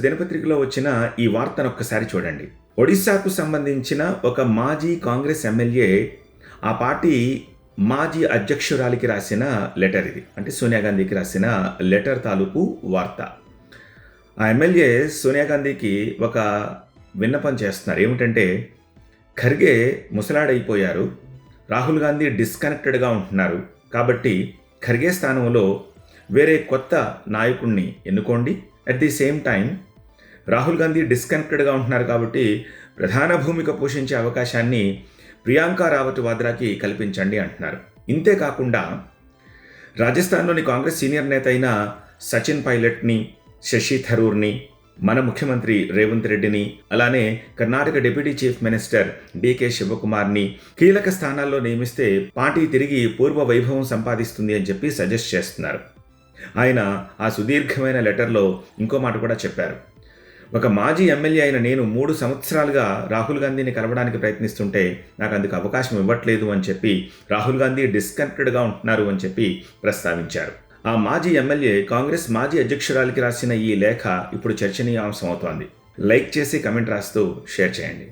దినపత్రికలో వచ్చిన ఈ వార్తను ఒక్కసారి చూడండి. ఒడిశాకు సంబంధించిన ఒక మాజీ కాంగ్రెస్ ఎమ్మెల్యే ఆ పార్టీ మాజీ అధ్యక్షురాలికి రాసిన లెటర్ ఇది. అంటే సోనియా గాంధీకి రాసిన లెటర్ తాలూకు వార్త. ఆ ఎమ్మెల్యే సోనియా గాంధీకి ఒక విన్నపం చేస్తున్నారు. ఏమిటంటే, ఖర్గే ముసలాడైపోయారు, రాహుల్ గాంధీ డిస్కనెక్టెడ్గా ఉంటున్నారు, కాబట్టి ఖర్గే స్థానంలో వేరే కొత్త నాయకుడిని ఎన్నుకోండి. At the same time Rahul Gandhi డిస్కనెక్టెడ్గా ఉంటున్నారు కాబట్టి ప్రధాన భూమిక పోషించే అవకాశాన్ని ప్రియాంక రావత్ వాద్రాకి కల్పించండి అంటున్నారు. ఇంతే కాకుండా రాజస్థాన్లోని కాంగ్రెస్ సీనియర్ నేత అయిన సచిన్ పైలట్ని, శశి థరూర్ని, మన ముఖ్యమంత్రి రేవంత్ రెడ్డిని, అలానే Karnataka deputy chief minister DK శివకుమార్ని కీలక స్థానాల్లో నియమిస్తే పార్టీ తిరిగి పూర్వ వైభవం సంపాదిస్తుంది అని చెప్పి సజెస్ట్ చేస్తున్నారు. ఆయన ఆ సుదీర్ఘమైన లెటర్లో ఇంకో మాట కూడా చెప్పారు. ఒక మాజీ ఎమ్మెల్యే అయిన నేను 3 సంవత్సరాలుగా రాహుల్ గాంధీని కలవడానికి ప్రయత్నిస్తుంటే నాకు అందుకు అవకాశం ఇవ్వట్లేదు అని చెప్పి, రాహుల్ గాంధీ డిస్కనెక్టెడ్గా ఉంటున్నారు అని చెప్పి ప్రస్తావించారు. ఆ మాజీ ఎమ్మెల్యే కాంగ్రెస్ మాజీ అధ్యక్షురాలికి రాసిన ఈ లేఖ ఇప్పుడు చర్చనీయాంశం అవుతోంది. లైక్ చేసి కమెంట్ రాస్తూ షేర్ చేయండి.